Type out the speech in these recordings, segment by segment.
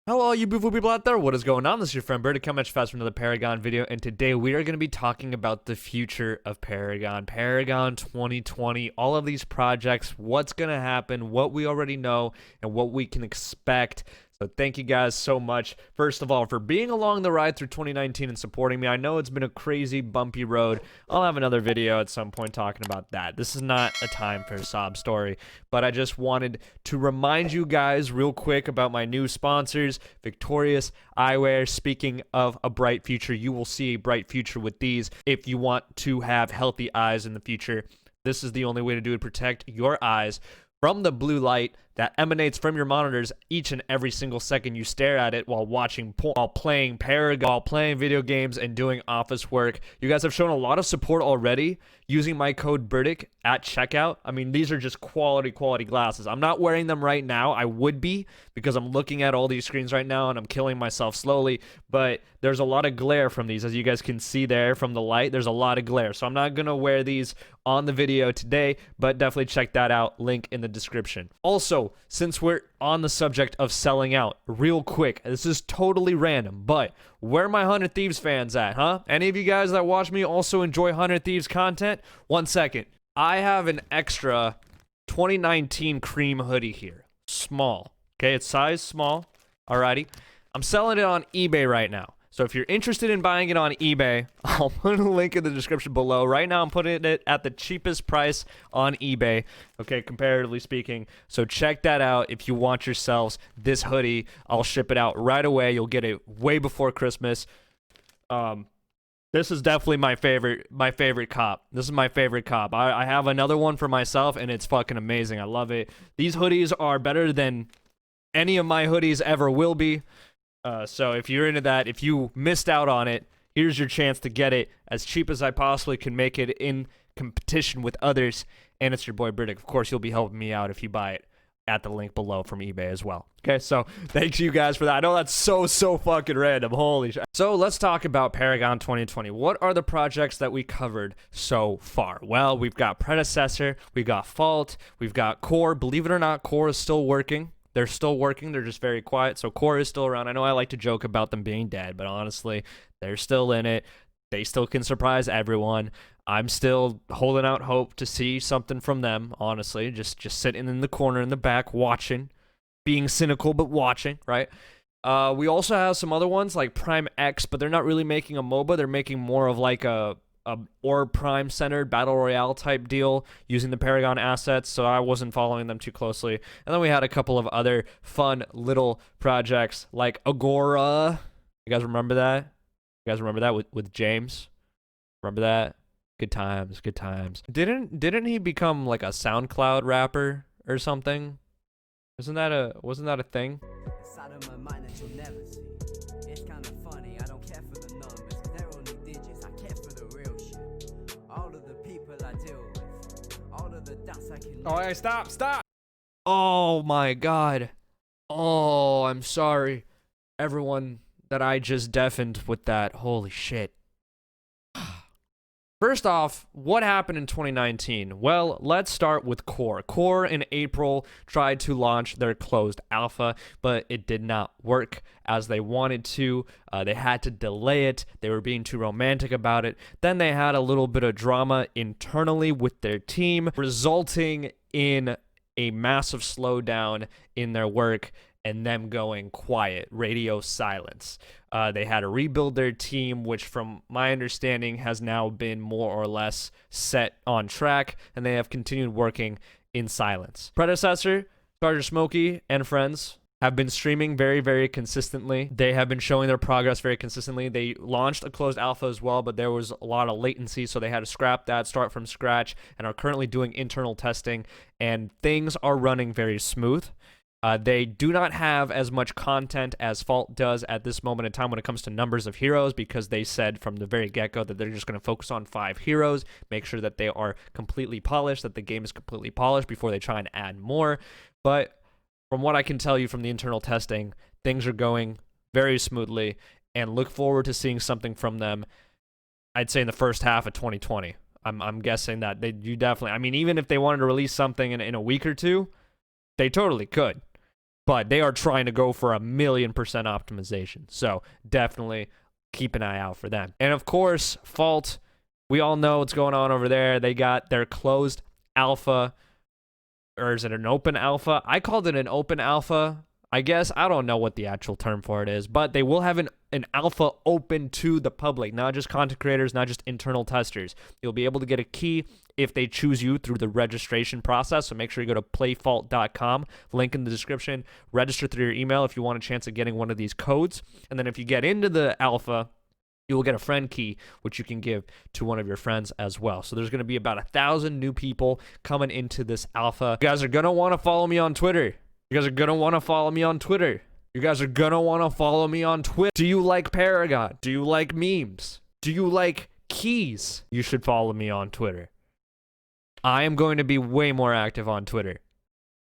Hello, all you beautiful people out there. What is going on? This is your friend Bird coming at you fast for another Paragon video, and today we are going to be talking about the future of Paragon, Paragon 2020, all of these projects, what's going to happen, what we already know, and what we can expect. So thank you guys so much, first of all, for being along the ride through 2019 and supporting me. I know it's been a crazy, bumpy road. I'll have another video at some point talking about that. This is not a time for a sob story, but I just wanted to remind you guys real quick about my new sponsors, Victorious Eyewear. Speaking of a bright future, you will see a bright future with these. If you want to have healthy eyes in the future, this is the only way to do it. Protect your eyes from the blue light that emanates from your monitors each and every single second you stare at it while watching while playing Paragon, while playing video games and doing office work. You guys have shown a lot of support already using my code BritikHD at checkout. I mean, these are just quality glasses. I'm not wearing them right now. I would be, because I'm looking at all these screens right now and I'm killing myself slowly, but there's a lot of glare from these. As you guys can see there from the light, there's a lot of glare. So I'm not going to wear these on the video today, but definitely check that out. Link in the description. Also, since we're on the subject of selling out, real quick, this is totally random, but where are my 100 Thieves fans at, huh? Any of you guys that watch me also enjoy 100 Thieves content? 1 second. I have an extra 2019 cream hoodie here. Small. Okay, it's size small. Alrighty. I'm selling it on eBay right now. So if you're interested in buying it on eBay, I'll put a link in the description below. Right now, I'm putting it at the cheapest price on eBay, okay, comparatively speaking. So check that out if you want yourselves this hoodie. I'll ship it out right away. You'll get it way before Christmas. This is definitely my favorite cop. This is my favorite cop. I have another one for myself, and it's fucking amazing. I love it. These hoodies are better than any of my hoodies ever will be. So if you're into that, if you missed out on it, here's your chance to get it as cheap as I possibly can make it in competition with others. And it's your boy Britik. Of course, you'll be helping me out if you buy it at the link below from eBay as well. Okay, so thanks you guys for that. I know that's so fucking random. Holy shit. So let's talk about Paragon 2020. What are the projects that we covered so far? Well, we've got Predecessor, we've got Fault, we've got Core. Believe it or not, Core is still working. They're still working. They're just very quiet. So Core is still around. I know I like to joke about them being dead, but honestly, they're still in it. They still can surprise everyone. I'm still holding out hope to see something from them, honestly. Just sitting in the corner in the back watching, being cynical but watching, right? We also have some other ones like Prime X, but they're not really making a MOBA. They're making more of like a or Prime centered battle royale type deal using the Paragon assets, so I wasn't following them too closely. And then we had a couple of other fun little projects like Agora. You guys remember that? You guys remember that with James? Remember that? Good times. Didn't he become like a SoundCloud rapper or something? Wasn't that a thing? Side of my mind that you'll never see. It's kind of funny, I don't care for the numbers, they're only digits, I care for the real shit. All of the people I deal with, all of the doubts I can. Oh, hey, stop! Oh my god. Oh, I'm sorry, everyone that I just deafened with that. Holy shit. First off, what happened in 2019? Well, let's start with Core. Core in April tried to launch their closed alpha, but it did not work as they wanted to. They had to delay it. They were being too romantic about it. Then they had a little bit of drama internally with their team, resulting in a massive slowdown in their work and them going quiet, radio silence. They had to rebuild their team, which from my understanding has now been more or less set on track, and they have continued working in silence. Predecessor, Sergeant Smokey, and friends have been streaming very consistently. They have been showing their progress very consistently. They launched a closed alpha as well, but there was a lot of latency, so they had to scrap that, start from scratch, and are currently doing internal testing, and things are running very smooth. They do not have as much content as Fault does at this moment in time when it comes to numbers of heroes, because they said from the very get-go that they're just going to focus on 5 heroes, make sure that they are completely polished, that the game is completely polished before they try and add more. But from what I can tell you from the internal testing, things are going very smoothly, and look forward to seeing something from them, I'd say in the first half of 2020. I'm guessing that you definitely, I mean, even if they wanted to release something in a week or two, they totally could. but they are trying to go for 1,000,000% optimization. So definitely keep an eye out for them. And of course, Fault, we all know what's going on over there. They got their closed alpha, or is it an open alpha? I called it an open alpha. I guess I don't know what the actual term for it is, but they will have an alpha open to the public, not just content creators, not just internal testers. You'll be able to get a key if they choose you through the registration process. So make sure you go to playfault.com, link in the description, register through your email if you want a chance of getting one of these codes. And then if you get into the alpha, you will get a friend key, which you can give to one of your friends as well. So there's going to be about 1,000 new people coming into this alpha. You guys are going to want to follow me on Twitter. You guys are going to want to follow me on Twitter. You guys are going to want to follow me on Twitter. Do you like Paragon? Do you like memes? Do you like keys? You should follow me on Twitter. I am going to be way more active on Twitter.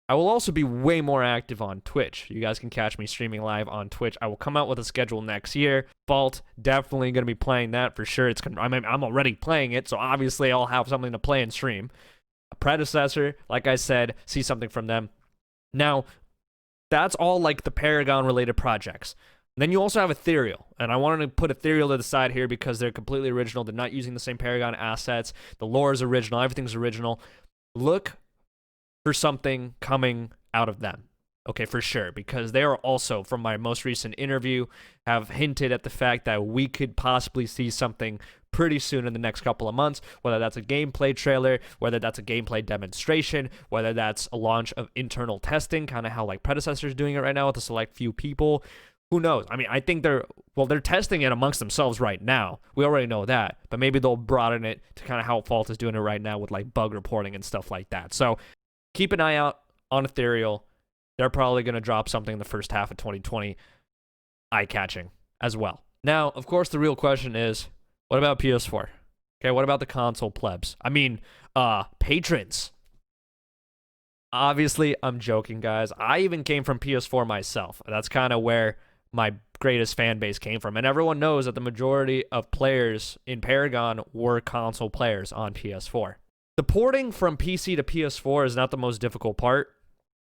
I will also be way more active on Twitch. You guys can catch me streaming live on Twitch. I will come out with a schedule next year. Fault, definitely going to be playing that for sure. I'm already playing it, so obviously I'll have something to play and stream. A predecessor, like I said, see something from them. Now, that's all like the Paragon-related projects. Then you also have Ethereal, and I wanted to put Ethereal to the side here because they're completely original. They're not using the same Paragon assets. The lore is original. Everything's original. Look for something coming out of them. Okay, for sure, because they are also, from my most recent interview, have hinted at the fact that we could possibly see something pretty soon in the next couple of months, whether that's a gameplay trailer, whether that's a gameplay demonstration, whether that's a launch of internal testing, kind of how like predecessors doing it right now with a select few people. Who knows? I mean, I think they're testing it amongst themselves right now. We already know that, but maybe they'll broaden it to kind of how Fault is doing it right now with like bug reporting and stuff like that. So keep an eye out on Ethereal. They're probably going to drop something in the first half of 2020, eye-catching as well. Now, of course, the real question is, what about PS4? Okay, what about the console plebs? I mean, patrons. Obviously, I'm joking, guys. I even came from PS4 myself. That's kind of where my greatest fan base came from. And everyone knows that the majority of players in Paragon were console players on PS4. The porting from PC to PS4 is not the most difficult part.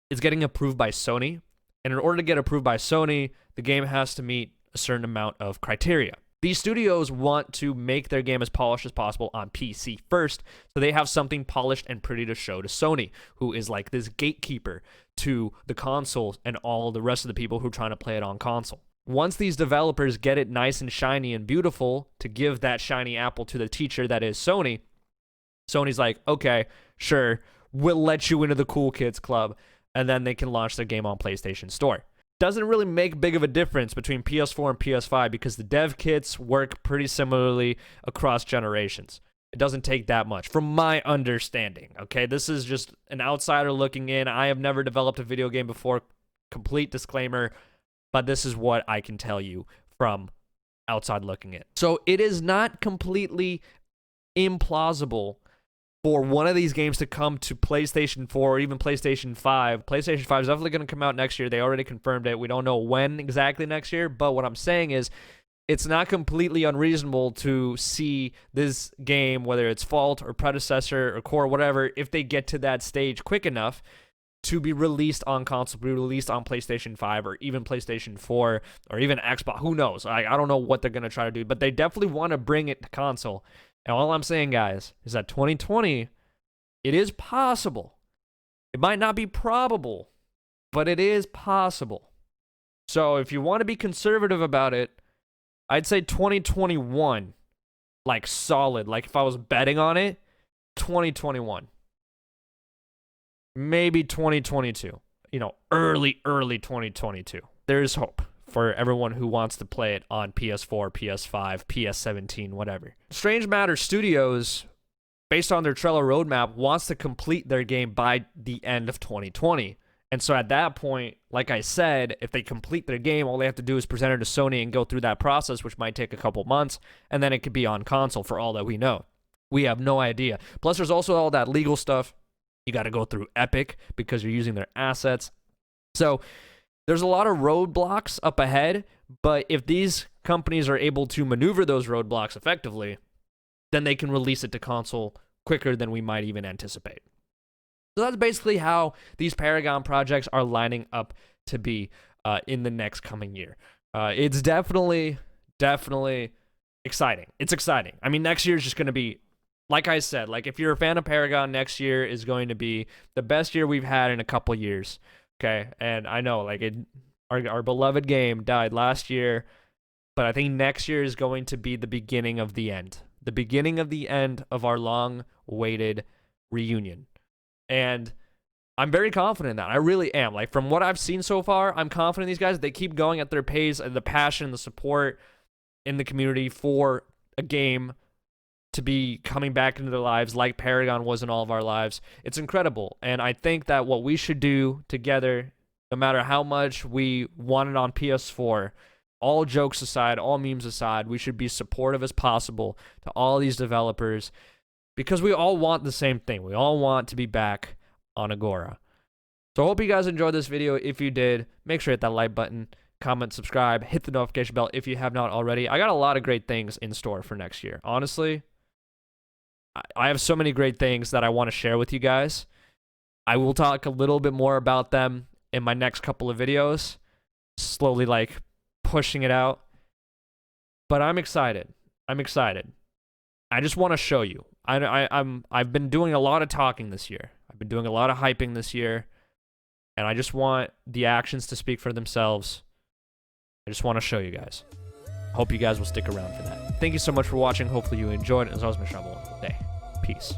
It's getting approved by Sony. And in order to get approved by Sony, the game has to meet a certain amount of criteria. These studios want to make their game as polished as possible on PC first, so they have something polished and pretty to show to Sony, who is like this gatekeeper to the consoles and all the rest of the people who are trying to play it on console. Once these developers get it nice and shiny and beautiful to give that shiny apple to the teacher that is Sony, Sony's like, okay, sure, we'll let you into the cool kids club, and then they can launch their game on PlayStation Store. Doesn't really make big of a difference between PS4 and PS5 because the dev kits work pretty similarly across generations. It doesn't take that much, from my understanding, okay? This is just an outsider looking in. I have never developed a video game before, complete disclaimer, but this is what I can tell you from outside looking in. So it is not completely implausible for one of these games to come to PlayStation 4 or even PlayStation 5. PlayStation 5 is definitely going to come out next year. They already confirmed it. We don't know when exactly next year, but what I'm saying is it's not completely unreasonable to see this game, whether it's Fault or predecessor or core, whatever, if they get to that stage quick enough to be released on console, be released on PlayStation 5 or even PlayStation 4 or even Xbox. Who knows? I don't know what they're going to try to do, but they definitely want to bring it to console. And all I'm saying, guys, is that 2020, it is possible. It might not be probable, but it is possible. So if you want to be conservative about it, I'd say 2021, like solid. Like if I was betting on it, 2021. Maybe 2022. Early 2022. There's hope for everyone who wants to play it on PS4, PS5, PS17, whatever. Strange Matter Studios, based on their Trello Roadmap, wants to complete their game by the end of 2020. And so at that point, like I said, if they complete their game, all they have to do is present it to Sony and go through that process, which might take a couple months, and then it could be on console for all that we know. We have no idea. Plus, there's also all that legal stuff. You got to go through Epic because you're using their assets. So there's a lot of roadblocks up ahead, but if these companies are able to maneuver those roadblocks effectively, then they can release it to console quicker than we might even anticipate. So that's basically how these Paragon projects are lining up to be in the next coming year. It's definitely exciting. It's exciting. I mean, next year is just going to be, like I said, like if you're a fan of Paragon, next year is going to be the best year we've had in a couple years. Okay, and I know like our beloved game died last year, but I think next year is going to be the beginning of the end. The beginning of the end of our long-awaited reunion. And I'm very confident in that. I really am. Like, from what I've seen so far, I'm confident in these guys. They keep going at their pace, and the passion, the support in the community for a game to be coming back into their lives like Paragon was in all of our lives. It's incredible. And I think that what we should do together, no matter how much we want it on PS4, all jokes aside, all memes aside, we should be supportive as possible to all these developers because we all want the same thing. We all want to be back on Agora. So I hope you guys enjoyed this video. If you did, make sure to hit that like button, comment, subscribe, hit the notification bell if you have not already. I got a lot of great things in store for next year. Honestly, I have so many great things that I want to share with you guys. I will talk a little bit more about them in my next couple of videos, slowly like pushing it out. But I'm excited. I'm excited. I just want to show you. I've been doing a lot of talking this year. I've been doing a lot of hyping this year. And I just want the actions to speak for themselves. I just want to show you guys. Hope you guys will stick around for that. Thank you so much for watching. Hopefully you enjoyed it. As always, my wonderful day. Peace.